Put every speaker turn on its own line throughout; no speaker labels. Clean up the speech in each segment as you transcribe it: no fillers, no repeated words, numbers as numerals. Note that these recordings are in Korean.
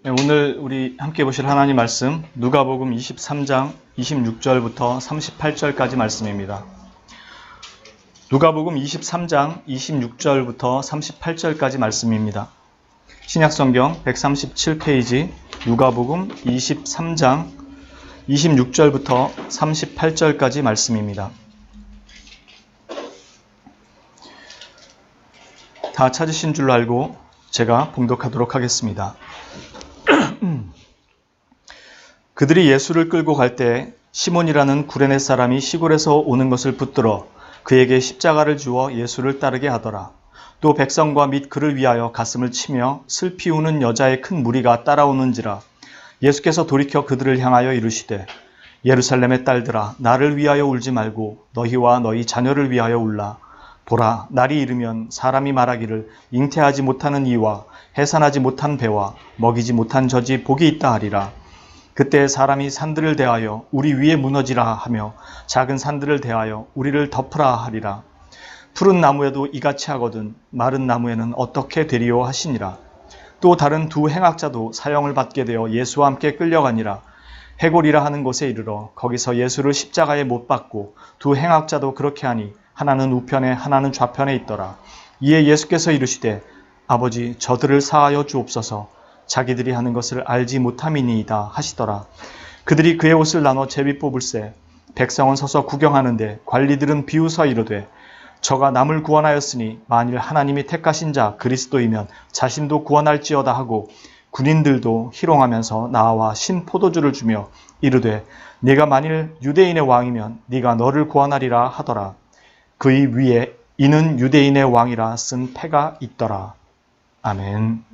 네, 오늘 우리 함께 보실 하나님 말씀 누가복음 23장 26절부터 38절까지 말씀입니다. 누가복음 23장 26절부터 38절까지 말씀입니다. 신약성경 137페이지 누가복음 23장 26절부터 38절까지 말씀입니다. 다 찾으신 줄로 알고 제가 봉독하도록 하겠습니다. 그들이 예수를 끌고 갈 때 시몬이라는 구레네 사람이 시골에서 오는 것을 붙들어 그에게 십자가를 주어 예수를 따르게 하더라. 또 백성과 및 그를 위하여 가슴을 치며 슬피 우는 여자의 큰 무리가 따라오는지라. 예수께서 돌이켜 그들을 향하여 이르시되 예루살렘의 딸들아 나를 위하여 울지 말고 너희와 너희 자녀를 위하여 울라. 보라, 날이 이르면 사람이 말하기를 잉태하지 못하는 이와 해산하지 못한 배와 먹이지 못한 젖이 복이 있다 하리라. 그때 사람이 산들을 대하여 우리 위에 무너지라 하며 작은 산들을 대하여 우리를 덮으라 하리라. 푸른 나무에도 이같이 하거든 마른 나무에는 어떻게 되리요 하시니라. 또 다른 두 행악자도 사형을 받게 되어 예수와 함께 끌려가니라. 해골이라 하는 곳에 이르러 거기서 예수를 십자가에 못 박고 두 행악자도 그렇게 하니 하나는 우편에 하나는 좌편에 있더라. 이에 예수께서 이르시되 아버지 저들을 사하여 주옵소서. 자기들이 하는 것을 알지 못함이니이다 하시더라. 그들이 그의 옷을 나눠 제비 뽑을새 백성은 서서 구경하는데 관리들은 비웃어 이르되 저가 남을 구원하였으니 만일 하나님이 택하신 자 그리스도이면 자신도 구원할지어다 하고 군인들도 희롱하면서 나와 신 포도주를 주며 이르되 네가 만일 유대인의 왕이면 네가 너를 구원하리라 하더라. 그의 위에 이는 유대인의 왕이라 쓴 패가 있더라. 아멘.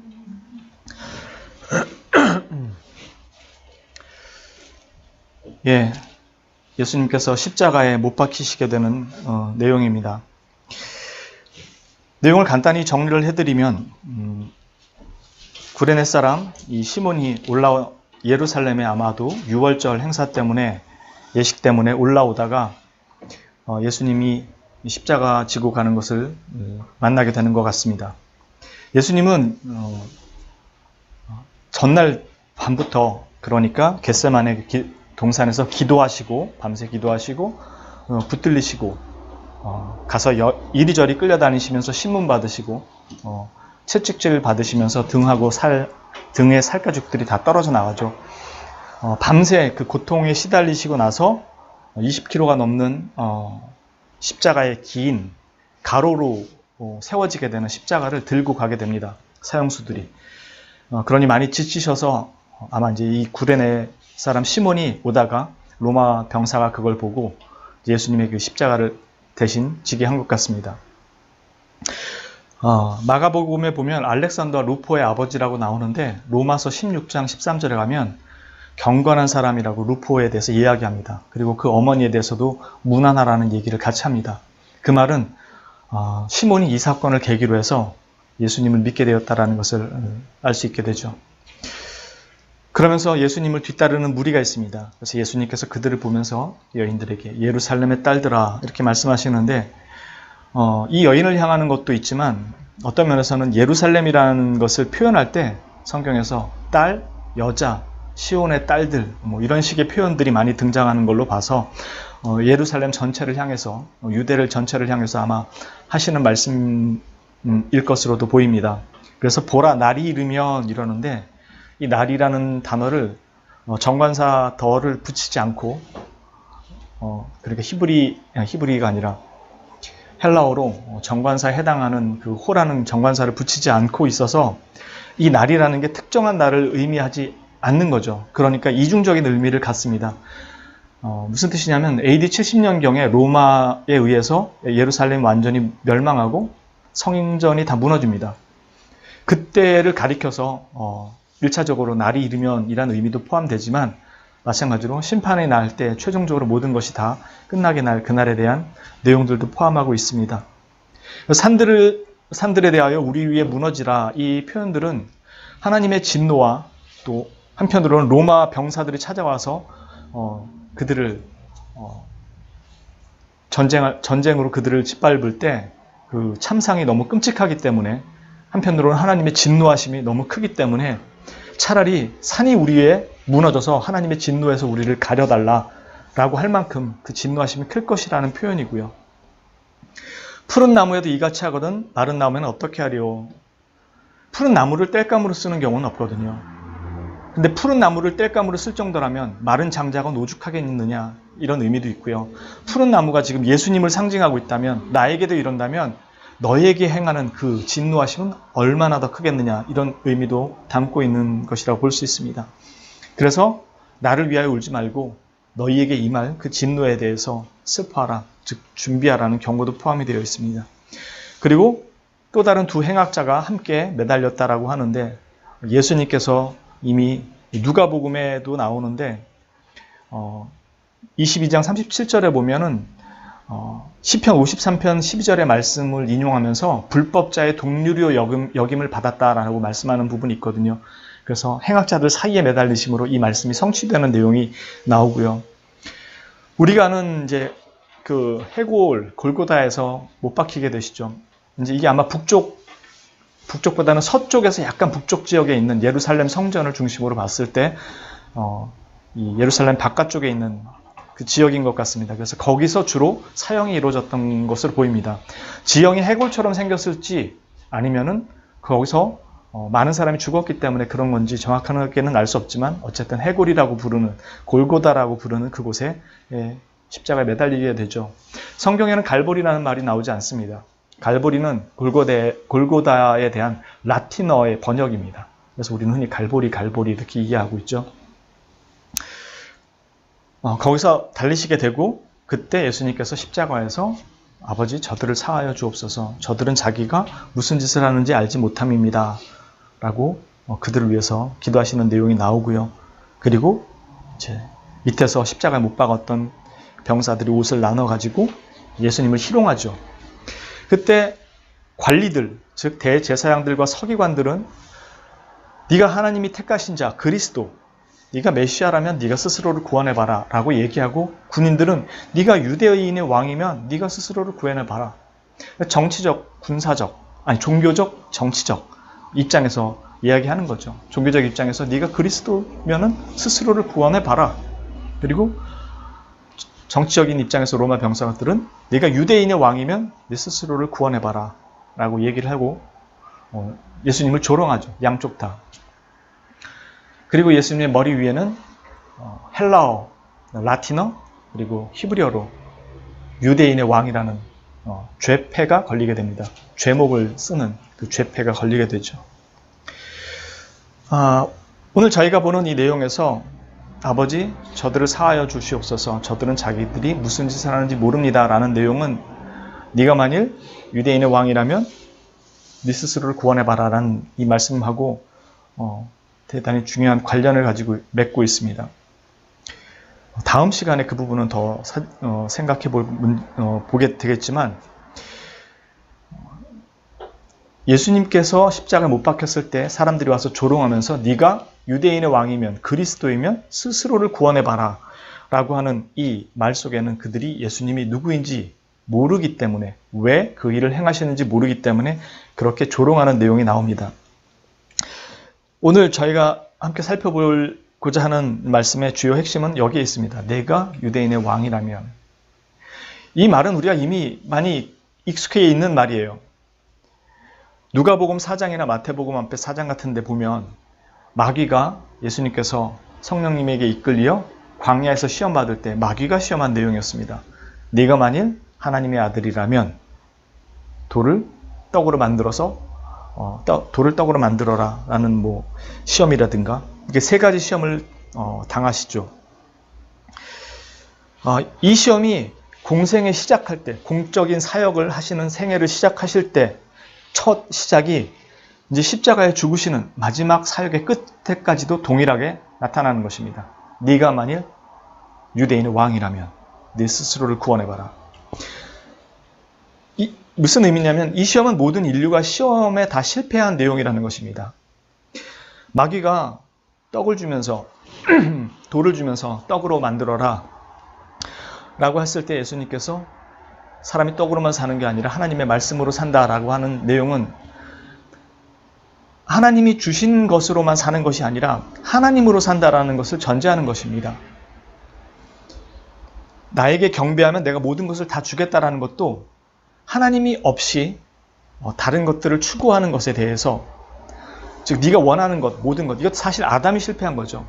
예, 예수님께서 십자가에 못 박히시게 되는 내용입니다. 내용을 간단히 정리를 해드리면 구레네 사람 이 시몬이 예루살렘에 아마도 유월절 행사 때문에 예식 때문에 올라오다가 예수님이 십자가 지고 가는 것을 만나게 되는 것 같습니다. 예수님은 전날 밤부터 그러니까 겟세마네 동산에서 기도하시고 밤새 기도하시고 붙들리시고 가서 이리저리 끌려다니시면서 신문 받으시고 채찍질 받으시면서 등에 살가죽들이 다 떨어져 나가죠. 밤새 그 고통에 시달리시고 나서 20km가 넘는 십자가의 긴 가로로 세워지게 되는 십자가를 들고 가게 됩니다. 사형수들이. 그러니 많이 지치셔서 아마 이제 이 구레네 사람 시몬이 오다가 로마 병사가 그걸 보고 예수님의 그 십자가를 대신 지게 한 것 같습니다. 마가복음에 보면 알렉산더와 루포의 아버지라고 나오는데 로마서 16장 13절에 가면 경건한 사람이라고 루포에 대해서 이야기합니다. 그리고 그 어머니에 대해서도 무난하라는 얘기를 같이 합니다. 그 말은 시몬이 이 사건을 계기로 해서 예수님을 믿게 되었다는 것을 알 수 있게 되죠. 그러면서 예수님을 뒤따르는 무리가 있습니다. 그래서 예수님께서 그들을 보면서 여인들에게 예루살렘의 딸들아 이렇게 말씀하시는데 이 여인을 향하는 것도 있지만 어떤 면에서는 예루살렘이라는 것을 표현할 때 성경에서 딸, 여자, 시온의 딸들 이런 식의 표현들이 많이 등장하는 걸로 봐서 예루살렘 전체를 향해서 유대를 전체를 향해서 아마 하시는 말씀일 것으로도 보입니다. 그래서 보라 날이 이르면 이러는데 이 날이라는 단어를 정관사 덜을 붙이지 않고 그러니까 히브리가 아니라 헬라어로 정관사에 해당하는 그 호라는 정관사를 붙이지 않고 있어서 이 날이라는 게 특정한 날을 의미하지 않는 거죠. 그러니까 이중적인 의미를 갖습니다. 무슨 뜻이냐면 AD 70년경에 로마에 의해서 예루살렘 완전히 멸망하고 성전이 다 무너집니다. 그때를 가리켜서 1차적으로 날이 이르면 이란 의미도 포함되지만 마찬가지로 심판의 날 때 최종적으로 모든 것이 다 끝나게 날 그날에 대한 내용들도 포함하고 있습니다. 산들에 대하여 우리 위에 무너지라 이 표현들은 하나님의 진노와 또 한편으로는 로마 병사들이 찾아와서 그들을 전쟁으로 그들을 짓밟을 때 그 참상이 너무 끔찍하기 때문에 한편으로는 하나님의 진노하심이 너무 크기 때문에 차라리 산이 우리에 무너져서 하나님의 진노에서 우리를 가려달라라고 할 만큼 그 진노하심이 클 것이라는 표현이고요. 푸른 나무에도 이같이 하거든 마른 나무에는 어떻게 하리요? 푸른 나무를 땔감으로 쓰는 경우는 없거든요. 근데 푸른 나무를 땔감으로 쓸 정도라면 마른 장작은 오죽하겠느냐 이런 의미도 있고요. 푸른 나무가 지금 예수님을 상징하고 있다면 나에게도 이런다면 너에게 행하는 그 진노하심은 얼마나 더 크겠느냐 이런 의미도 담고 있는 것이라고 볼 수 있습니다. 그래서 나를 위하여 울지 말고 너희에게 임할 그 진노에 대해서 슬퍼하라, 즉 준비하라는 경고도 포함이 되어 있습니다. 그리고 또 다른 두 행악자가 함께 매달렸다라고 하는데 예수님께서 이미 누가복음에도 나오는데 22장 37절에 보면은 시편 53편 12절의 말씀을 인용하면서 불법자의 동류료 여김을 받았다라고 말씀하는 부분이 있거든요. 그래서 행악자들 사이에 매달리심으로 이 말씀이 성취되는 내용이 나오고요. 우리가 아는 이제 그 해골 골고다에서 못 박히게 되시죠. 이제 이게 아마 북쪽보다는 서쪽에서 약간 북쪽 지역에 있는 예루살렘 성전을 중심으로 봤을 때 이 예루살렘 바깥쪽에 있는 그 지역인 것 같습니다. 그래서 거기서 주로 사형이 이루어졌던 것으로 보입니다. 지형이 해골처럼 생겼을지 아니면은 거기서 많은 사람이 죽었기 때문에 그런 건지 정확하게는 알 수 없지만 어쨌든 해골이라고 부르는 골고다라고 부르는 그곳에 십자가에 매달리게 되죠. 성경에는 갈보리라는 말이 나오지 않습니다. 갈보리는 골고다에 대한 라틴어의 번역입니다. 그래서 우리는 흔히 갈보리 이렇게 이해하고 있죠. 거기서 달리시게 되고 그때 예수님께서 십자가에서 아버지 저들을 사하여 주옵소서 저들은 자기가 무슨 짓을 하는지 알지 못함입니다 라고 그들을 위해서 기도하시는 내용이 나오고요. 그리고 이제 밑에서 십자가에 못 박았던 병사들이 옷을 나눠가지고 예수님을 희롱하죠. 그때 관리들, 즉 대제사장들과 서기관들은 네가 하나님이 택하신 자 그리스도 네가 메시아라면 네가 스스로를 구원해봐라 라고 얘기하고 군인들은 네가 유대인의 왕이면 네가 스스로를 구원해봐라. 정치적, 군사적, 아니 종교적, 정치적 입장에서 이야기하는 거죠. 종교적 입장에서 네가 그리스도면은 스스로를 구원해봐라. 그리고 정치적인 입장에서 로마 병사들은 네가 유대인의 왕이면 네 스스로를 구원해봐라 라고 얘기를 하고 예수님을 조롱하죠. 양쪽 다. 그리고 예수님의 머리 위에는 헬라어, 라틴어, 그리고 히브리어로 유대인의 왕이라는 죄패가 걸리게 됩니다. 죄목을 쓰는 그 죄패가 걸리게 되죠. 오늘 저희가 보는 이 내용에서 아버지 저들을 사하여 주시옵소서 저들은 자기들이 무슨 짓을 하는지 모릅니다 라는 내용은 네가 만일 유대인의 왕이라면 네 스스로를 구원해봐라 라는 이 말씀하고 대단히 중요한 관련을 가지고 맺고 있습니다. 다음 시간에 그 부분은 더 생각해 보게 되겠지만 예수님께서 십자가에 못 박혔을 때 사람들이 와서 조롱하면서 네가 유대인의 왕이면 그리스도이면 스스로를 구원해봐라 라고 하는 이 말 속에는 그들이 예수님이 누구인지 모르기 때문에 왜 그 일을 행하시는지 모르기 때문에 그렇게 조롱하는 내용이 나옵니다. 오늘 저희가 함께 살펴보고자 하는 말씀의 주요 핵심은 여기에 있습니다. 내가 유대인의 왕이라면. 이 말은 우리가 이미 많이 익숙해 있는 말이에요. 누가복음 4장이나 마태복음 앞에 4장 같은 데 보면 마귀가 예수님께서 성령님에게 이끌려 광야에서 시험 받을 때 마귀가 시험한 내용이었습니다. 네가 만일 하나님의 아들이라면 돌을 떡으로 만들어라 라는 시험이라든가 이게 세 가지 시험을 당하시죠. 이 시험이 공생에 시작할 때 공적인 사역을 하시는 생애를 시작하실 때 첫 시작이 이제 십자가에 죽으시는 마지막 사역의 끝에까지도 동일하게 나타나는 것입니다. 네가 만일 유대인의 왕이라면 네 스스로를 구원해봐라. 무슨 의미냐면 이 시험은 모든 인류가 시험에 다 실패한 내용이라는 것입니다. 마귀가 떡을 주면서 돌을 주면서 떡으로 만들어라 라고 했을 때 예수님께서 사람이 떡으로만 사는 게 아니라 하나님의 말씀으로 산다라고 하는 내용은 하나님이 주신 것으로만 사는 것이 아니라 하나님으로 산다라는 것을 전제하는 것입니다. 나에게 경배하면 내가 모든 것을 다 주겠다라는 것도 하나님이 없이 다른 것들을 추구하는 것에 대해서, 즉 네가 원하는 것, 모든 것, 이것도 사실 아담이 실패한 거죠.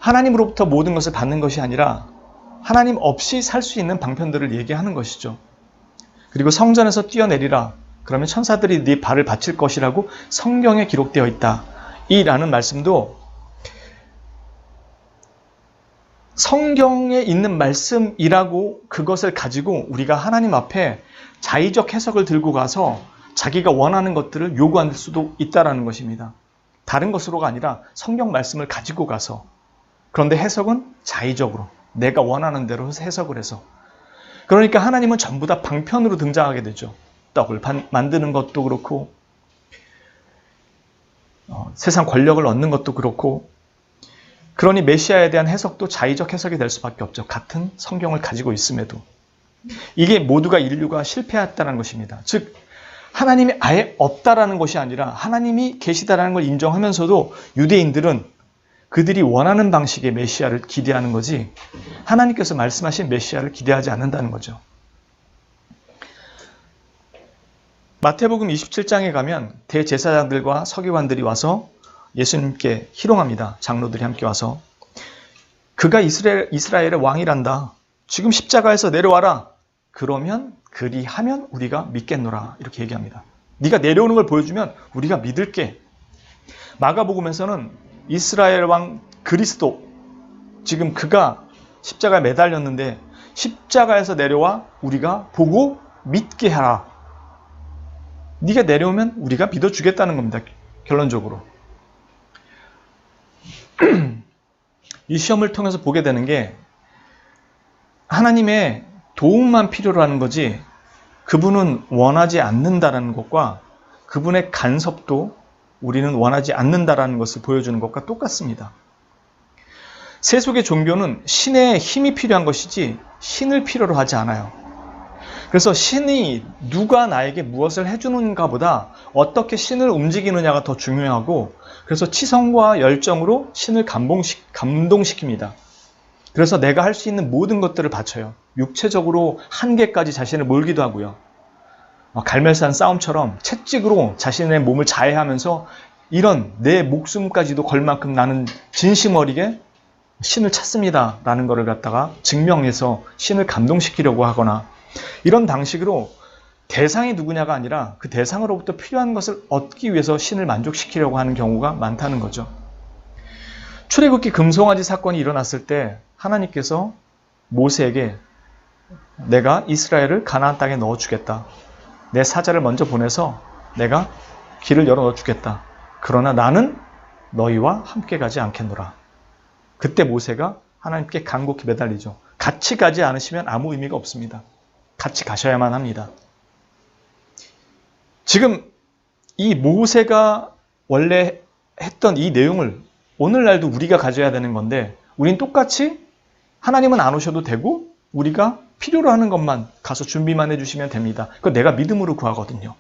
하나님으로부터 모든 것을 받는 것이 아니라 하나님 없이 살 수 있는 방편들을 얘기하는 것이죠. 그리고 성전에서 뛰어내리라. 그러면 천사들이 네 발을 받칠 것이라고 성경에 기록되어 있다. 이라는 말씀도 성경에 있는 말씀이라고 그것을 가지고 우리가 하나님 앞에 자의적 해석을 들고 가서 자기가 원하는 것들을 요구할 수도 있다는 것입니다. 다른 것으로가 아니라 성경 말씀을 가지고 가서, 그런데 해석은 자의적으로 내가 원하는 대로 해석을 해서, 그러니까 하나님은 전부 다 방편으로 등장하게 되죠. 떡을 만드는 것도 그렇고 세상 권력을 얻는 것도 그렇고, 그러니 메시아에 대한 해석도 자의적 해석이 될 수밖에 없죠. 같은 성경을 가지고 있음에도. 이게 모두가 인류가 실패했다는 것입니다. 즉 하나님이 아예 없다라는 것이 아니라 하나님이 계시다라는 걸 인정하면서도 유대인들은 그들이 원하는 방식의 메시아를 기대하는 거지 하나님께서 말씀하신 메시아를 기대하지 않는다는 거죠. 마태복음 27장에 가면 대제사장들과 서기관들이 와서 예수님께 희롱합니다. 장로들이 함께 와서 그가 이스라엘의 왕이란다. 지금 십자가에서 내려와라. 그러면 그리하면 우리가 믿겠노라. 이렇게 얘기합니다. 네가 내려오는 걸 보여주면 우리가 믿을게. 마가복음에서는 이스라엘 왕 그리스도, 지금 그가 십자가에 매달렸는데 십자가에서 내려와 우리가 보고 믿게 하라. 네가 내려오면 우리가 믿어주겠다는 겁니다. 결론적으로. 이 시험을 통해서 보게 되는 게 하나님의 도움만 필요로 하는 거지 그분은 원하지 않는다라는 것과 그분의 간섭도 우리는 원하지 않는다라는 것을 보여주는 것과 똑같습니다. 세속의 종교는 신의 힘이 필요한 것이지 신을 필요로 하지 않아요. 그래서 신이 누가 나에게 무엇을 해주는가 보다 어떻게 신을 움직이느냐가 더 중요하고, 그래서 치성과 열정으로 신을 감동시킵니다. 그래서 내가 할 수 있는 모든 것들을 바쳐요. 육체적으로 한계까지 자신을 몰기도 하고요. 갈멜산 싸움처럼 채찍으로 자신의 몸을 자해하면서 이런 내 목숨까지도 걸 만큼 나는 진심 어리게 신을 찾습니다 라는 것을 갖다가 증명해서 신을 감동시키려고 하거나, 이런 방식으로 대상이 누구냐가 아니라 그 대상으로부터 필요한 것을 얻기 위해서 신을 만족시키려고 하는 경우가 많다는 거죠. 출애굽기 금송아지 사건이 일어났을 때 하나님께서 모세에게 내가 이스라엘을 가나안 땅에 넣어주겠다. 내 사자를 먼저 보내서 내가 길을 열어 넣어주겠다. 그러나 나는 너희와 함께 가지 않겠노라. 그때 모세가 하나님께 간곡히 매달리죠. 같이 가지 않으시면 아무 의미가 없습니다. 같이 가셔야만 합니다. 지금 이 모세가 원래 했던 이 내용을 오늘날도 우리가 가져야 되는 건데, 우린 똑같이 하나님은 안 오셔도 되고 우리가 필요로 하는 것만 가서 준비만 해주시면 됩니다. 그거 내가 믿음으로 구하거든요.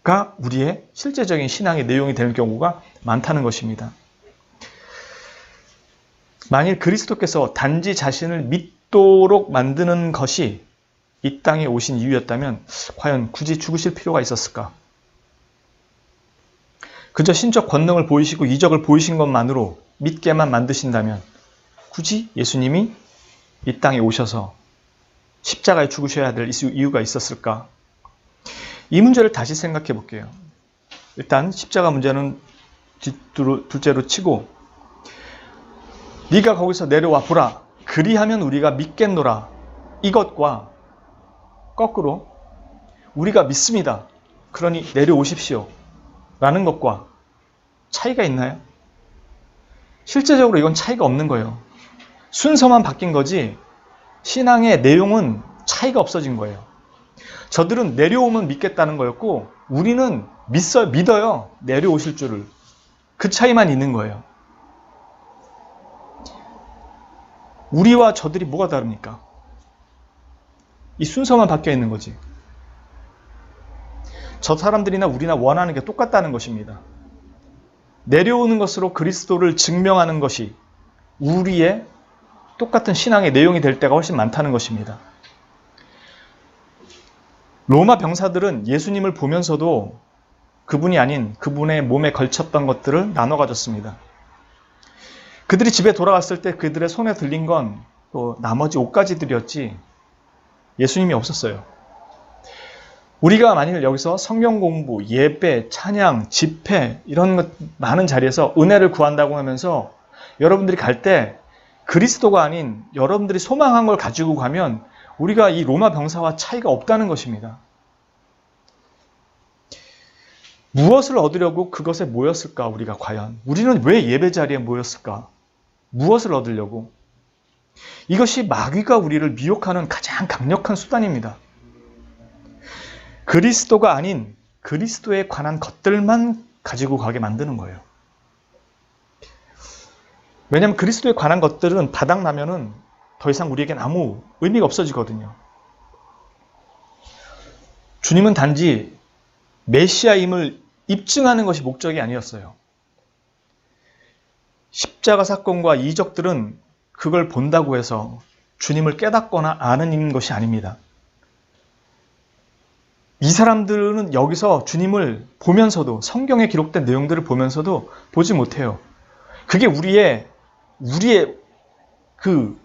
가 우리의 실제적인 신앙의 내용이 되는 경우가 많다는 것입니다. 만일 그리스도께서 단지 자신을 믿도록 만드는 것이 이 땅에 오신 이유였다면 과연 굳이 죽으실 필요가 있었을까? 그저 신적 권능을 보이시고 이적을 보이신 것만으로 믿게만 만드신다면 굳이 예수님이 이 땅에 오셔서 십자가에 죽으셔야 될 이유가 있었을까? 이 문제를 다시 생각해 볼게요. 일단 십자가 문제는 둘째로 치고, 네가 거기서 내려와 보라. 그리하면 우리가 믿겠노라. 이것과 거꾸로 우리가 믿습니다. 그러니 내려오십시오. 라는 것과 차이가 있나요? 실제적으로 이건 차이가 없는 거예요. 순서만 바뀐 거지 신앙의 내용은 차이가 없어진 거예요. 저들은 내려오면 믿겠다는 거였고 우리는 믿어요. 내려오실 줄을. 그 차이만 있는 거예요. 우리와 저들이 뭐가 다릅니까? 이 순서만 바뀌어 있는 거지. 저 사람들이나 우리나 원하는 게 똑같다는 것입니다. 내려오는 것으로 그리스도를 증명하는 것이 우리의 똑같은 신앙의 내용이 될 때가 훨씬 많다는 것입니다. 로마 병사들은 예수님을 보면서도 그분이 아닌 그분의 몸에 걸쳤던 것들을 나눠 가졌습니다. 그들이 집에 돌아왔을 때 그들의 손에 들린 건 또 나머지 옷가지들이었지 예수님이 없었어요. 우리가 만일 여기서 성경 공부, 예배, 찬양, 집회 이런 것 많은 자리에서 은혜를 구한다고 하면서 여러분들이 갈 때 그리스도가 아닌 여러분들이 소망한 걸 가지고 가면 우리가 이 로마 병사와 차이가 없다는 것입니다. 무엇을 얻으려고 그것에 모였을까 우리가 과연? 우리는 왜 예배 자리에 모였을까? 무엇을 얻으려고? 이것이 마귀가 우리를 미혹하는 가장 강력한 수단입니다. 그리스도가 아닌 그리스도에 관한 것들만 가지고 가게 만드는 거예요. 왜냐하면 그리스도에 관한 것들은 바닥나면은 더 이상 우리에겐 아무 의미가 없어지거든요. 주님은 단지 메시아임을 입증하는 것이 목적이 아니었어요. 십자가 사건과 이적들은 그걸 본다고 해서 주님을 깨닫거나 아는 것이 아닙니다. 이 사람들은 여기서 주님을 보면서도 성경에 기록된 내용들을 보면서도 보지 못해요. 그게 우리의 그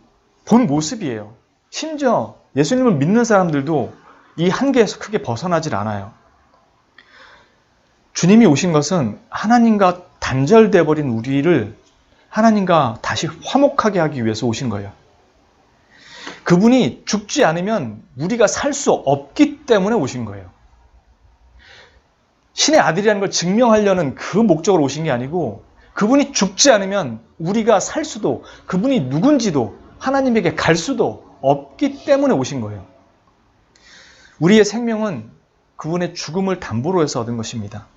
본 모습이에요. 심지어 예수님을 믿는 사람들도 이 한계에서 크게 벗어나질 않아요. 주님이 오신 것은 하나님과 단절돼 버린 우리를 하나님과 다시 화목하게 하기 위해서 오신 거예요. 그분이 죽지 않으면 우리가 살 수 없기 때문에 오신 거예요. 신의 아들이라는 걸 증명하려는 그 목적으로 오신 게 아니고 그분이 죽지 않으면 우리가 살 수도 그분이 누군지도 하나님에게 갈 수도 없기 때문에 오신 거예요. 우리의 생명은 그분의 죽음을 담보로 해서 얻은 것입니다.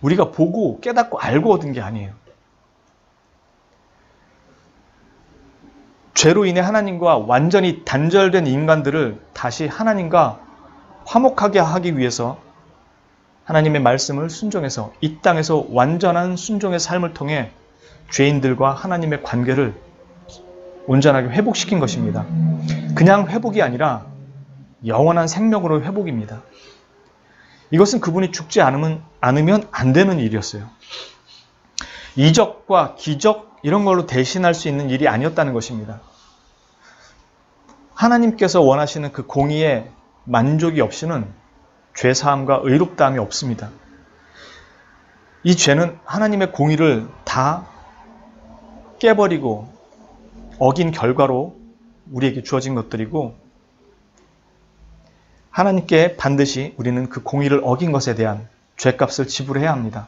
우리가 보고 깨닫고 알고 얻은 게 아니에요. 죄로 인해 하나님과 완전히 단절된 인간들을 다시 하나님과 화목하게 하기 위해서 하나님의 말씀을 순종해서 이 땅에서 완전한 순종의 삶을 통해 죄인들과 하나님의 관계를 온전하게 회복시킨 것입니다. 그냥 회복이 아니라 영원한 생명으로 회복입니다. 이것은 그분이 죽지 않으면 안 되는 일이었어요. 이적과 기적 이런 걸로 대신할 수 있는 일이 아니었다는 것입니다. 하나님께서 원하시는 그 공의의 만족이 없이는 죄사함과 의롭다함이 없습니다. 이 죄는 하나님의 공의를 다 깨버리고 어긴 결과로 우리에게 주어진 것들이고 하나님께 반드시 우리는 그 공의를 어긴 것에 대한 죄값을 지불해야 합니다.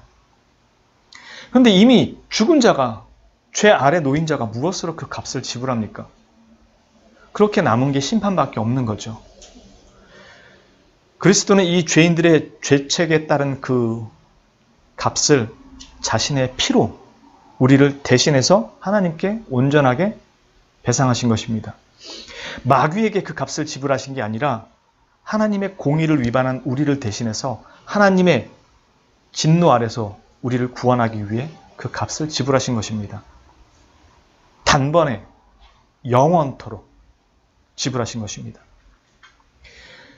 그런데 이미 죽은 자가 죄 아래 놓인 자가 무엇으로 그 값을 지불합니까? 그렇게 남은 게 심판밖에 없는 거죠. 그리스도는 이 죄인들의 죄책에 따른 그 값을 자신의 피로 우리를 대신해서 하나님께 온전하게 배상하신 것입니다. 마귀에게 그 값을 지불하신 게 아니라 하나님의 공의를 위반한 우리를 대신해서 하나님의 진노 아래서 우리를 구원하기 위해 그 값을 지불하신 것입니다. 단번에 영원토록 지불하신 것입니다.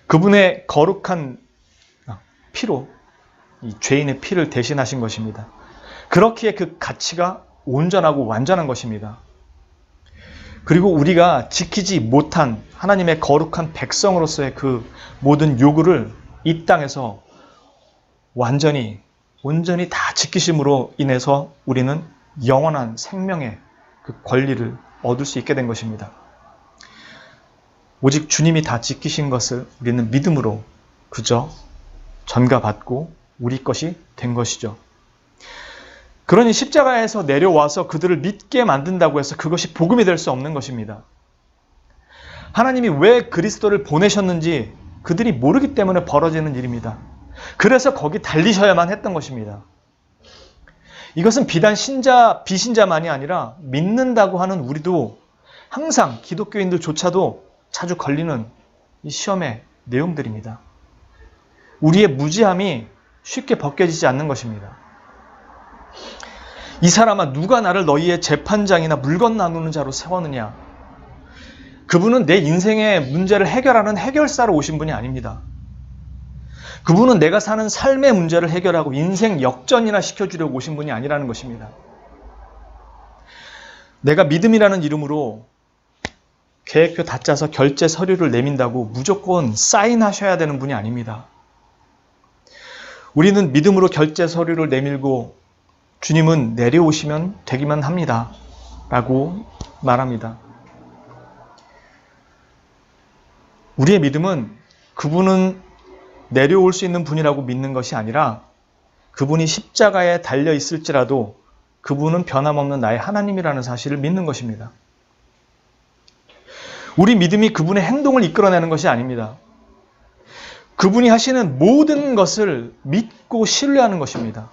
그분의 거룩한 피로 이 죄인의 피를 대신하신 것입니다. 그렇기에 그 가치가 온전하고 완전한 것입니다. 그리고 우리가 지키지 못한 하나님의 거룩한 백성으로서의 그 모든 요구를 이 땅에서 온전히 다 지키심으로 인해서 우리는 영원한 생명의 그 권리를 얻을 수 있게 된 것입니다. 오직 주님이 다 지키신 것을 우리는 믿음으로 그저 전가받고 우리 것이 된 것이죠. 그러니 십자가에서 내려와서 그들을 믿게 만든다고 해서 그것이 복음이 될 수 없는 것입니다. 하나님이 왜 그리스도를 보내셨는지 그들이 모르기 때문에 벌어지는 일입니다. 그래서 거기 달리셔야만 했던 것입니다. 이것은 비단 비신자만이 아니라 믿는다고 하는 우리도 항상 기독교인들조차도 자주 걸리는 이 시험의 내용들입니다. 우리의 무지함이 쉽게 벗겨지지 않는 것입니다. 이 사람아, 누가 나를 너희의 재판장이나 물건 나누는 자로 세웠느냐? 그분은 내 인생의 문제를 해결하는 해결사로 오신 분이 아닙니다. 그분은 내가 사는 삶의 문제를 해결하고 인생 역전이나 시켜주려고 오신 분이 아니라는 것입니다. 내가 믿음이라는 이름으로 계획표 다 짜서 결제 서류를 내민다고 무조건 사인하셔야 되는 분이 아닙니다. 우리는 믿음으로 결제 서류를 내밀고 주님은 내려오시면 되기만 합니다. 라고 말합니다. 우리의 믿음은 그분은 내려올 수 있는 분이라고 믿는 것이 아니라 그분이 십자가에 달려 있을지라도 그분은 변함없는 나의 하나님이라는 사실을 믿는 것입니다. 우리 믿음이 그분의 행동을 이끌어내는 것이 아닙니다. 그분이 하시는 모든 것을 믿고 신뢰하는 것입니다.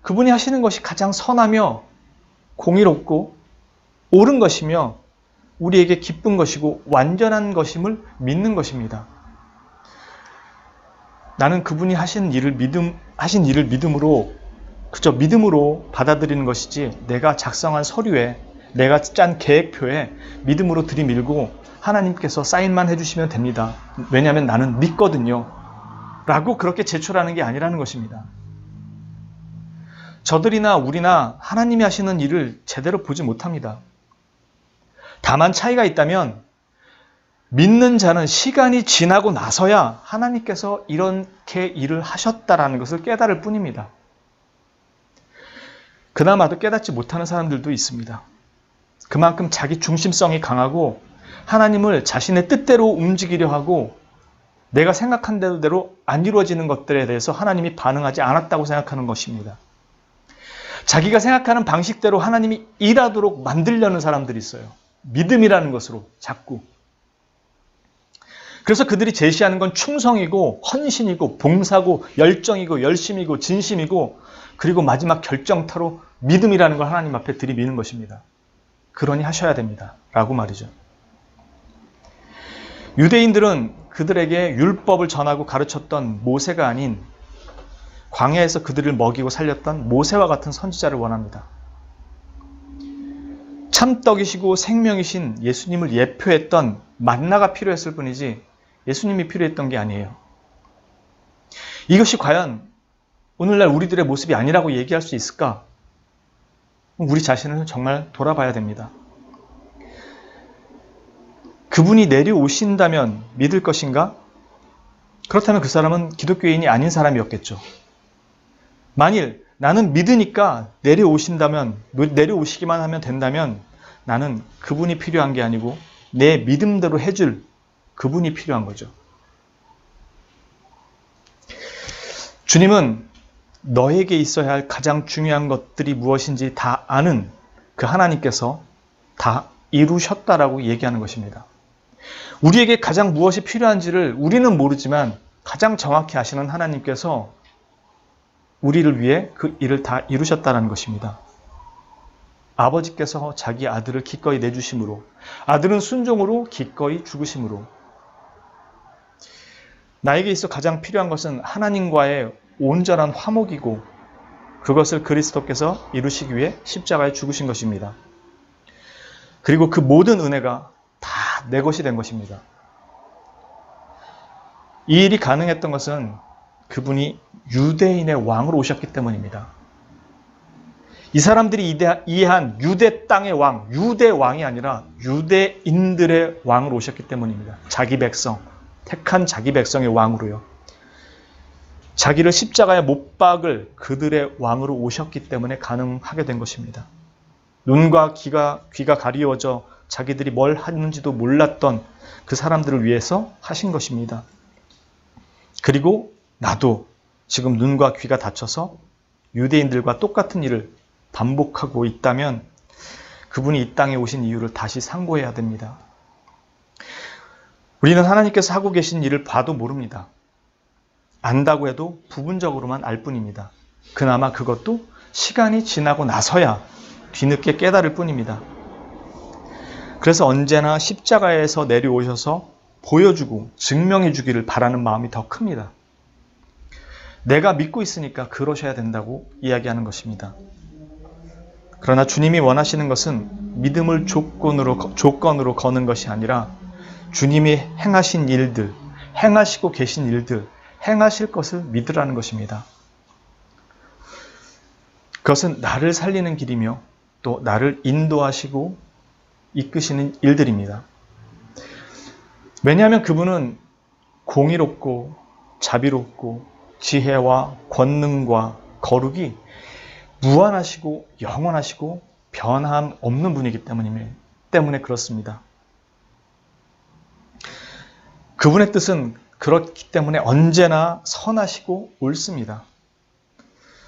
그분이 하시는 것이 가장 선하며 공의롭고 옳은 것이며 우리에게 기쁜 것이고 완전한 것임을 믿는 것입니다. 나는 그분이 하신 일을 믿음으로 그저 믿음으로 받아들이는 것이지 내가 작성한 서류에 내가 짠 계획표에 믿음으로 들이밀고 하나님께서 사인만 해주시면 됩니다. 왜냐하면 나는 믿거든요. 라고 그렇게 제출하는 게 아니라는 것입니다. 저들이나 우리나 하나님이 하시는 일을 제대로 보지 못합니다. 다만 차이가 있다면 믿는 자는 시간이 지나고 나서야 하나님께서 이렇게 일을 하셨다라는 것을 깨달을 뿐입니다. 그나마도 깨닫지 못하는 사람들도 있습니다. 그만큼 자기 중심성이 강하고 하나님을 자신의 뜻대로 움직이려 하고 내가 생각한 대로 안 이루어지는 것들에 대해서 하나님이 반응하지 않았다고 생각하는 것입니다. 자기가 생각하는 방식대로 하나님이 일하도록 만들려는 사람들이 있어요. 믿음이라는 것으로 자꾸. 그래서 그들이 제시하는 건 충성이고 헌신이고 봉사고 열정이고 열심이고 진심이고 그리고 마지막 결정타로 믿음이라는 걸 하나님 앞에 들이미는 것입니다. 그러니 하셔야 됩니다. 라고 말이죠. 유대인들은 그들에게 율법을 전하고 가르쳤던 모세가 아닌 광야에서 그들을 먹이고 살렸던 모세와 같은 선지자를 원합니다. 참떡이시고 생명이신 예수님을 예표했던 만나가 필요했을 뿐이지 예수님이 필요했던 게 아니에요. 이것이 과연 오늘날 우리들의 모습이 아니라고 얘기할 수 있을까? 우리 자신을 정말 돌아봐야 됩니다. 그분이 내려오신다면 믿을 것인가? 그렇다면 그 사람은 기독교인이 아닌 사람이었겠죠. 만일 나는 믿으니까 내려오시기만 하면 된다면 나는 그분이 필요한 게 아니고 내 믿음대로 해줄 그분이 필요한 거죠. 주님은 너에게 있어야 할 가장 중요한 것들이 무엇인지 다 아는 그 하나님께서 다 이루셨다라고 얘기하는 것입니다. 우리에게 가장 무엇이 필요한지를 우리는 모르지만 가장 정확히 아시는 하나님께서 우리를 위해 그 일을 다 이루셨다는 것입니다. 아버지께서 자기 아들을 기꺼이 내주심으로 아들은 순종으로 기꺼이 죽으심으로 나에게 있어 가장 필요한 것은 하나님과의 온전한 화목이고 그것을 그리스도께서 이루시기 위해 십자가에 죽으신 것입니다. 그리고 그 모든 은혜가 다 내 것이 된 것입니다. 이 일이 가능했던 것은 그분이 유대인의 왕으로 오셨기 때문입니다. 이 사람들이 이해한 유대 땅의 왕, 유대 왕이 아니라 유대인들의 왕으로 오셨기 때문입니다. 자기 백성, 택한 자기 백성의 왕으로요. 자기를 십자가에 못 박을 그들의 왕으로 오셨기 때문에 가능하게 된 것입니다. 눈과 귀가 가리워져 자기들이 뭘 하는지도 몰랐던 그 사람들을 위해서 하신 것입니다. 그리고 나도 지금 눈과 귀가 닫혀서 유대인들과 똑같은 일을 반복하고 있다면 그분이 이 땅에 오신 이유를 다시 상고해야 됩니다. 우리는 하나님께서 하고 계신 일을 봐도 모릅니다. 안다고 해도 부분적으로만 알 뿐입니다. 그나마 그것도 시간이 지나고 나서야 뒤늦게 깨달을 뿐입니다. 그래서 언제나 십자가에서 내려오셔서 보여주고 증명해 주기를 바라는 마음이 더 큽니다. 내가 믿고 있으니까 그러셔야 된다고 이야기하는 것입니다. 그러나 주님이 원하시는 것은 믿음을 조건으로 거는 것이 아니라 주님이 행하신 일들, 행하시고 계신 일들, 행하실 것을 믿으라는 것입니다. 그것은 나를 살리는 길이며 또 나를 인도하시고 이끄시는 일들입니다. 왜냐하면 그분은 공의롭고 자비롭고 지혜와 권능과 거룩이 무한하시고 영원하시고 변함 없는 분이기 때문에 그렇습니다. 그분의 뜻은 그렇기 때문에 언제나 선하시고 옳습니다.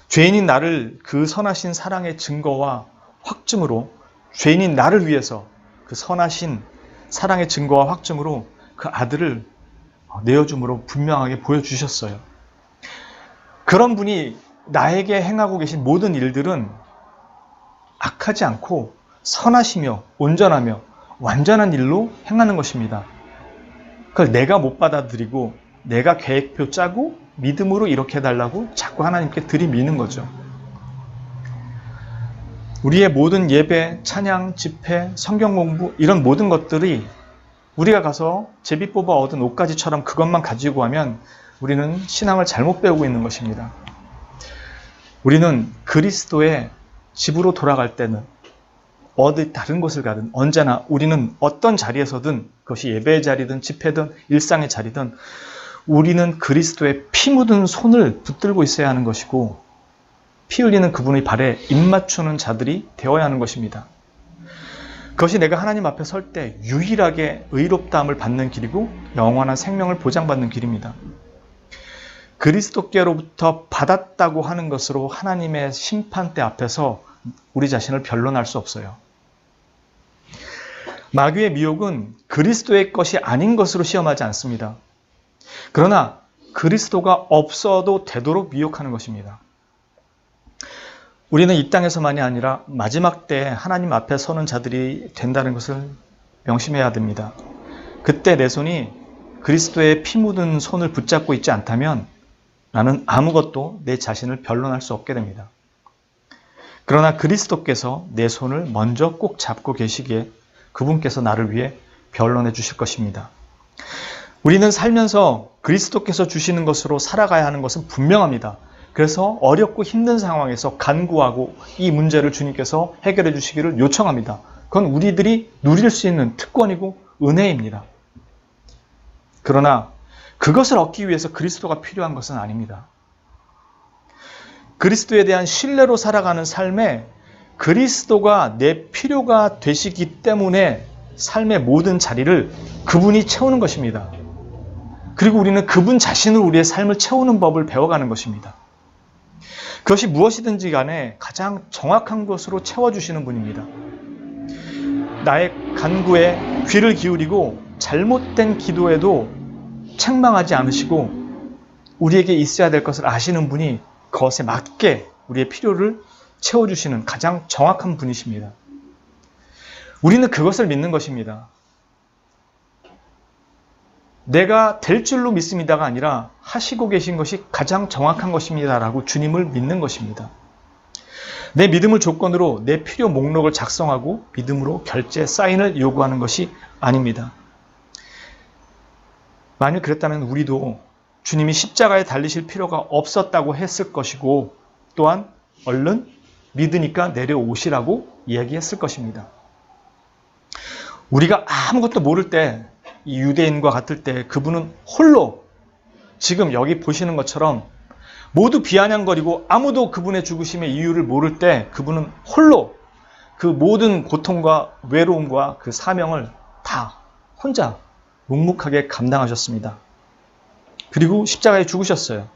죄인인 나를 그 선하신 사랑의 증거와 확증으로, 죄인인 나를 위해서 그 선하신 사랑의 증거와 확증으로 그 아들을 내어줌으로 분명하게 보여주셨어요. 그런 분이 나에게 행하고 계신 모든 일들은 악하지 않고 선하시며 온전하며 완전한 일로 행하는 것입니다. 그걸 내가 못 받아들이고 내가 계획표 짜고 믿음으로 이렇게 해달라고 자꾸 하나님께 들이미는 거죠. 우리의 모든 예배, 찬양, 집회, 성경 공부 이런 모든 것들이 우리가 가서 제비 뽑아 얻은 옷가지처럼 그것만 가지고 하면 우리는 신앙을 잘못 배우고 있는 것입니다. 우리는 그리스도의 집으로 돌아갈 때는 어디 다른 곳을 가든 언제나 우리는 어떤 자리에서든 그것이 예배의 자리든 집회든 일상의 자리든 우리는 그리스도의 피 묻은 손을 붙들고 있어야 하는 것이고 피 흘리는 그분의 발에 입맞추는 자들이 되어야 하는 것입니다. 그것이 내가 하나님 앞에 설 때 유일하게 의롭다함을 받는 길이고 영원한 생명을 보장받는 길입니다. 그리스도께로부터 받았다고 하는 것으로 하나님의 심판대 앞에서 우리 자신을 변론할 수 없어요. 마귀의 미혹은 그리스도의 것이 아닌 것으로 시험하지 않습니다. 그러나 그리스도가 없어도 되도록 미혹하는 것입니다. 우리는 이 땅에서만이 아니라 마지막 때에 하나님 앞에 서는 자들이 된다는 것을 명심해야 됩니다. 그때 내 손이 그리스도의 피 묻은 손을 붙잡고 있지 않다면 나는 아무것도 내 자신을 변론할 수 없게 됩니다. 그러나 그리스도께서 내 손을 먼저 꼭 잡고 계시기에 그분께서 나를 위해 변론해 주실 것입니다. 우리는 살면서 그리스도께서 주시는 것으로 살아가야 하는 것은 분명합니다. 그래서 어렵고 힘든 상황에서 간구하고 이 문제를 주님께서 해결해 주시기를 요청합니다. 그건 우리들이 누릴 수 있는 특권이고 은혜입니다. 그러나 그것을 얻기 위해서 그리스도가 필요한 것은 아닙니다. 그리스도에 대한 신뢰로 살아가는 삶에 그리스도가 내 필요가 되시기 때문에 삶의 모든 자리를 그분이 채우는 것입니다. 그리고 우리는 그분 자신으로 우리의 삶을 채우는 법을 배워가는 것입니다. 그것이 무엇이든지 간에 가장 정확한 것으로 채워주시는 분입니다. 나의 간구에 귀를 기울이고 잘못된 기도에도 책망하지 않으시고 우리에게 있어야 될 것을 아시는 분이 그것에 맞게 우리의 필요를 채워주시는 가장 정확한 분이십니다. 우리는 그것을 믿는 것입니다. 내가 될 줄로 믿습니다가 아니라 하시고 계신 것이 가장 정확한 것입니다라고 주님을 믿는 것입니다. 내 믿음을 조건으로 내 필요 목록을 작성하고 믿음으로 결제 사인을 요구하는 것이 아닙니다. 만일 그랬다면 우리도 주님이 십자가에 달리실 필요가 없었다고 했을 것이고 또한 얼른 믿으니까 내려오시라고 이야기했을 것입니다. 우리가 아무것도 모를 때 이 유대인과 같을 때 그분은 홀로 지금 여기 보시는 것처럼 모두 비아냥거리고 아무도 그분의 죽으심의 이유를 모를 때 그분은 홀로 그 모든 고통과 외로움과 그 사명을 다 혼자 묵묵하게 감당하셨습니다. 그리고 십자가에 죽으셨어요.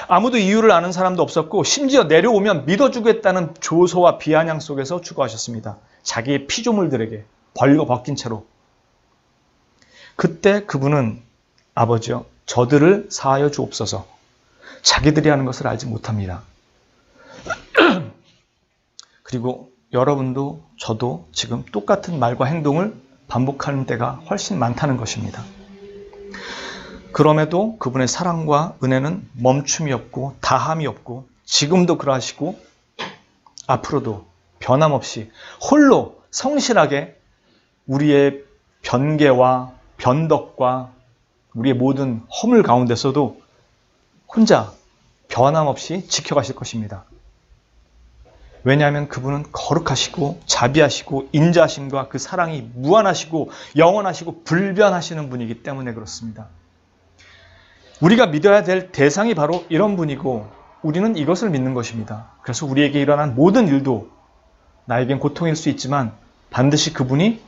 아무도 이유를 아는 사람도 없었고 심지어 내려오면 믿어주겠다는 조소와 비아냥 속에서 죽어하셨습니다. 자기의 피조물들에게 벌거벗긴 채로. 그때 그분은 아버지여 저들을 사하여 주옵소서. 자기들이 하는 것을 알지 못합니다. 그리고 여러분도 저도 지금 똑같은 말과 행동을 반복하는 때가 훨씬 많다는 것입니다. 그럼에도 그분의 사랑과 은혜는 멈춤이 없고 다함이 없고 지금도 그러하시고 앞으로도 변함없이 홀로 성실하게 우리의 변개와 변덕과 우리의 모든 허물 가운데서도 혼자 변함없이 지켜가실 것입니다. 왜냐하면 그분은 거룩하시고 자비하시고 인자하심과 그 사랑이 무한하시고 영원하시고 불변하시는 분이기 때문에 그렇습니다. 우리가 믿어야 될 대상이 바로 이런 분이고 우리는 이것을 믿는 것입니다. 그래서 우리에게 일어난 모든 일도 나에겐 고통일 수 있지만 반드시 그분이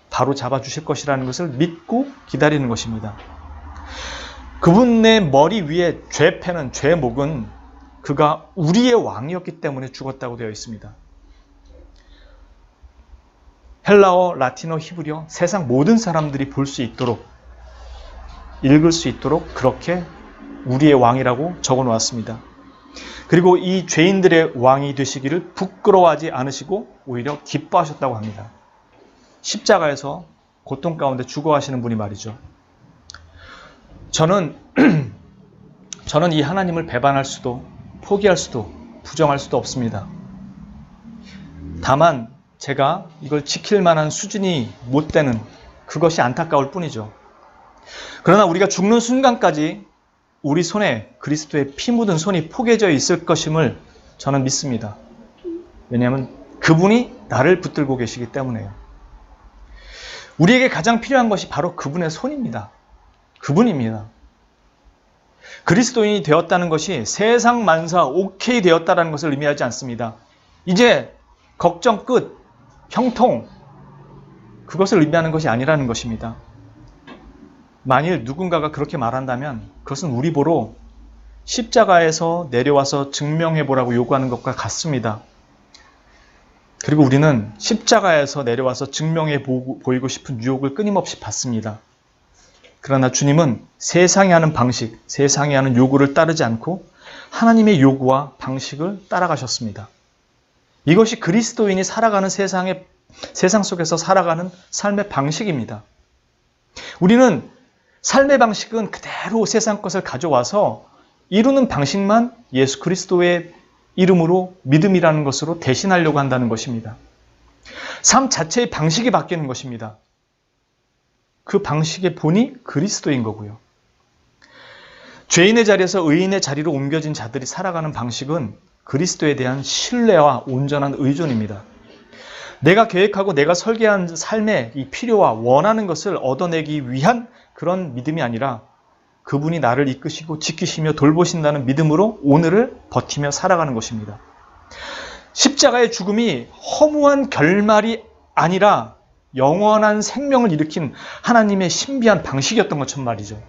바로 잡아주실 것이라는 것을 믿고 기다리는 것입니다. 그분의 머리 위에 죄패는 죄목은 그가 우리의 왕이었기 때문에 죽었다고 되어 있습니다. 헬라어, 라틴어, 히브리어 세상 모든 사람들이 볼 수 있도록 읽을 수 있도록 그렇게 우리의 왕이라고 적어 놓았습니다. 그리고 이 죄인들의 왕이 되시기를 부끄러워하지 않으시고 오히려 기뻐하셨다고 합니다. 십자가에서 고통 가운데 죽어가시는 분이 말이죠. 저는 이 하나님을 배반할 수도 포기할 수도 부정할 수도 없습니다. 다만 제가 이걸 지킬 만한 수준이 못 되는 그것이 안타까울 뿐이죠. 그러나 우리가 죽는 순간까지 우리 손에 그리스도의 피 묻은 손이 포개져 있을 것임을 저는 믿습니다. 왜냐하면 그분이 나를 붙들고 계시기 때문에요. 우리에게 가장 필요한 것이 바로 그분의 손입니다. 그분입니다. 그리스도인이 되었다는 것이 세상 만사 오케이 되었다는 것을 의미하지 않습니다. 이제 걱정 끝, 형통, 그것을 의미하는 것이 아니라는 것입니다. 만일 누군가가 그렇게 말한다면 그것은 우리 보러 십자가에서 내려와서 증명해보라고 요구하는 것과 같습니다. 그리고 우리는 십자가에서 내려와서 증명해 보이고 싶은 유혹을 끊임없이 받습니다. 그러나 주님은 세상이 하는 방식, 세상이 하는 요구를 따르지 않고 하나님의 요구와 방식을 따라가셨습니다. 이것이 그리스도인이 살아가는 세상 속에서 살아가는 삶의 방식입니다. 우리는 삶의 방식은 그대로 세상 것을 가져와서 이루는 방식만 예수 그리스도의 이름으로 믿음이라는 것으로 대신하려고 한다는 것입니다. 삶 자체의 방식이 바뀌는 것입니다. 그 방식의 본이 그리스도인 거고요. 죄인의 자리에서 의인의 자리로 옮겨진 자들이 살아가는 방식은 그리스도에 대한 신뢰와 온전한 의존입니다. 내가 계획하고 내가 설계한 삶의 이 필요와 원하는 것을 얻어내기 위한 그런 믿음이 아니라 그분이 나를 이끄시고 지키시며 돌보신다는 믿음으로 오늘을 버티며 살아가는 것입니다. 십자가의 죽음이 허무한 결말이 아니라 영원한 생명을 일으킨 하나님의 신비한 방식이었던 것처럼 말이죠.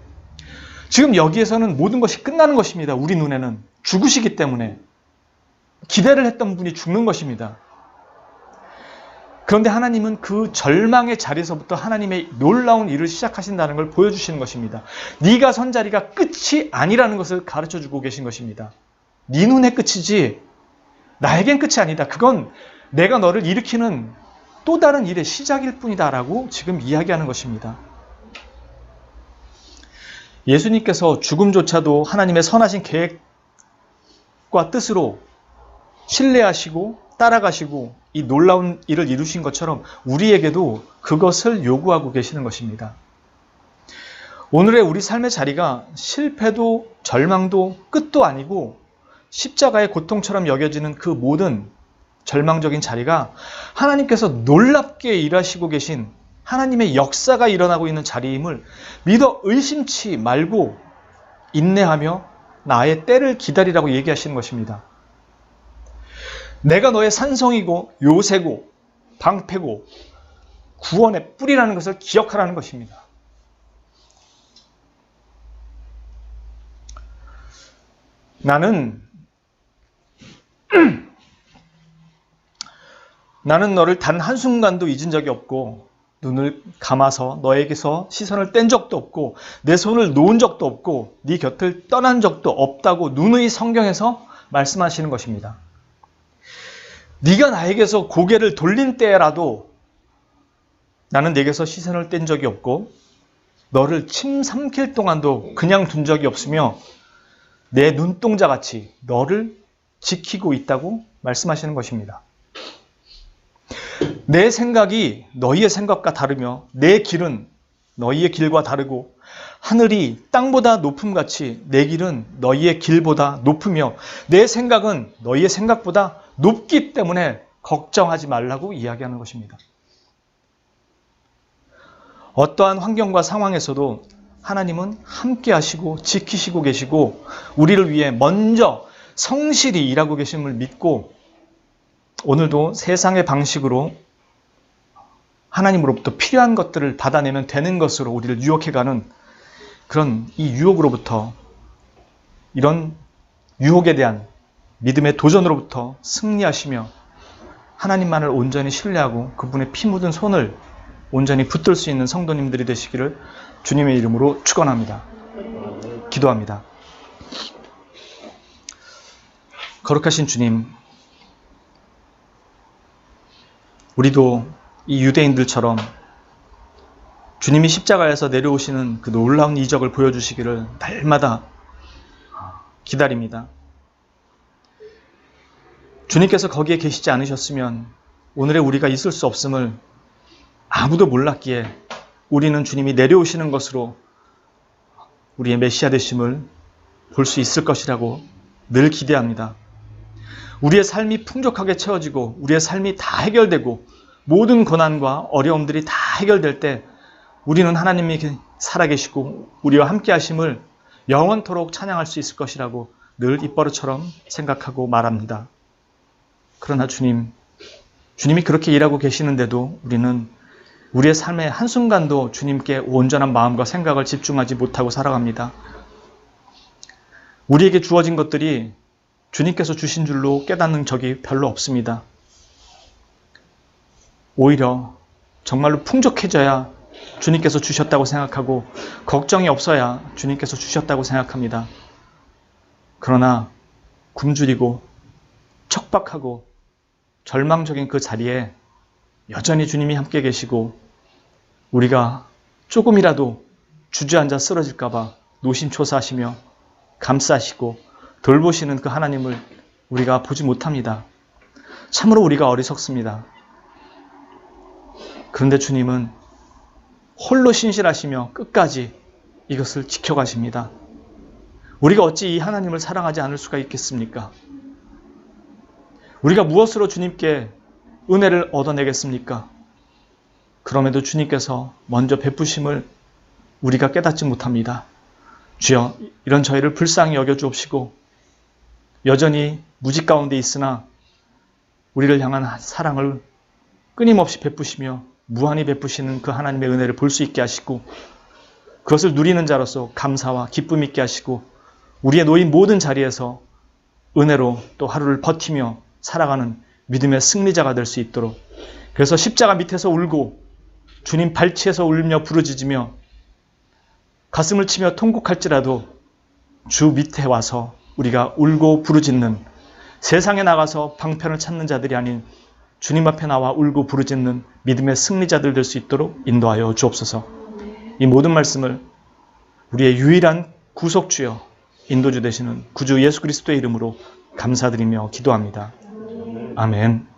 지금 여기에서는 모든 것이 끝나는 것입니다. 우리 눈에는 죽으시기 때문에 기대를 했던 분이 죽는 것입니다. 그런데 하나님은 그 절망의 자리에서부터 하나님의 놀라운 일을 시작하신다는 걸 보여주시는 것입니다. 네가 선 자리가 끝이 아니라는 것을 가르쳐주고 계신 것입니다. 네 눈의 끝이지 나에겐 끝이 아니다. 그건 내가 너를 일으키는 또 다른 일의 시작일 뿐이다라고 지금 이야기하는 것입니다. 예수님께서 죽음조차도 하나님의 선하신 계획과 뜻으로 신뢰하시고 따라가시고 이 놀라운 일을 이루신 것처럼 우리에게도 그것을 요구하고 계시는 것입니다. 오늘의 우리 삶의 자리가 실패도 절망도 끝도 아니고 십자가의 고통처럼 여겨지는 그 모든 절망적인 자리가 하나님께서 놀랍게 일하시고 계신 하나님의 역사가 일어나고 있는 자리임을 믿어 의심치 말고 인내하며 나의 때를 기다리라고 얘기하시는 것입니다. 내가 너의 산성이고 요새고 방패고 구원의 뿌리라는 것을 기억하라는 것입니다. 나는 너를 단 한순간도 잊은 적이 없고 눈을 감아서 너에게서 시선을 뗀 적도 없고 내 손을 놓은 적도 없고 네 곁을 떠난 적도 없다고 누누이 성경에서 말씀하시는 것입니다. 네가 나에게서 고개를 돌린 때라도 나는 내게서 시선을 뗀 적이 없고 너를 침 삼킬 동안도 그냥 둔 적이 없으며 내 눈동자같이 너를 지키고 있다고 말씀하시는 것입니다. 내 생각이 너희의 생각과 다르며 내 길은 너희의 길과 다르고 하늘이 땅보다 높음같이 내 길은 너희의 길보다 높으며 내 생각은 너희의 생각보다 높기 때문에 걱정하지 말라고 이야기하는 것입니다. 어떠한 환경과 상황에서도 하나님은 함께 하시고 지키시고 계시고 우리를 위해 먼저 성실히 일하고 계심을 믿고 오늘도 세상의 방식으로 하나님으로부터 필요한 것들을 받아내면 되는 것으로 우리를 유혹해가는 그런 이 유혹으로부터, 이런 유혹에 대한 믿음의 도전으로부터 승리하시며 하나님만을 온전히 신뢰하고 그분의 피 묻은 손을 온전히 붙들 수 있는 성도님들이 되시기를 주님의 이름으로 축원합니다. 기도합니다. 거룩하신 주님, 우리도 이 유대인들처럼 주님이 십자가에서 내려오시는 그 놀라운 이적을 보여주시기를 날마다 기다립니다. 주님께서 거기에 계시지 않으셨으면 오늘의 우리가 있을 수 없음을 아무도 몰랐기에 우리는 주님이 내려오시는 것으로 우리의 메시아 되심을 볼 수 있을 것이라고 늘 기대합니다. 우리의 삶이 풍족하게 채워지고 우리의 삶이 다 해결되고 모든 고난과 어려움들이 다 해결될 때 우리는 하나님이 살아계시고 우리와 함께 하심을 영원토록 찬양할 수 있을 것이라고 늘 입버릇처럼 생각하고 말합니다. 그러나 주님이 그렇게 일하고 계시는데도 우리는 우리의 삶의 한순간도 주님께 온전한 마음과 생각을 집중하지 못하고 살아갑니다. 우리에게 주어진 것들이 주님께서 주신 줄로 깨닫는 적이 별로 없습니다. 오히려 정말로 풍족해져야 주님께서 주셨다고 생각하고 걱정이 없어야 주님께서 주셨다고 생각합니다. 그러나 굶주리고 척박하고 절망적인 그 자리에 여전히 주님이 함께 계시고 우리가 조금이라도 주저앉아 쓰러질까 봐 노심초사하시며 감싸시고 돌보시는 그 하나님을 우리가 보지 못합니다. 참으로 우리가 어리석습니다. 그런데 주님은 홀로 신실하시며 끝까지 이것을 지켜가십니다. 우리가 어찌 이 하나님을 사랑하지 않을 수가 있겠습니까? 우리가 무엇으로 주님께 은혜를 얻어내겠습니까? 그럼에도 주님께서 먼저 베푸심을 우리가 깨닫지 못합니다. 주여, 이런 저희를 불쌍히 여겨주옵시고 여전히 무지 가운데 있으나 우리를 향한 사랑을 끊임없이 베푸시며 무한히 베푸시는 그 하나님의 은혜를 볼 수 있게 하시고 그것을 누리는 자로서 감사와 기쁨 있게 하시고 우리의 놓인 모든 자리에서 은혜로 또 하루를 버티며 살아가는 믿음의 승리자가 될 수 있도록, 그래서 십자가 밑에서 울고 주님 발치에서 울며 부르짖으며 가슴을 치며 통곡할지라도 주 밑에 와서 우리가 울고 부르짖는, 세상에 나가서 방편을 찾는 자들이 아닌 주님 앞에 나와 울고 부르짖는 믿음의 승리자들 될 수 있도록 인도하여 주옵소서. 이 모든 말씀을 우리의 유일한 구속주여 인도주 되시는 구주 예수 그리스도의 이름으로 감사드리며 기도합니다. 아멘.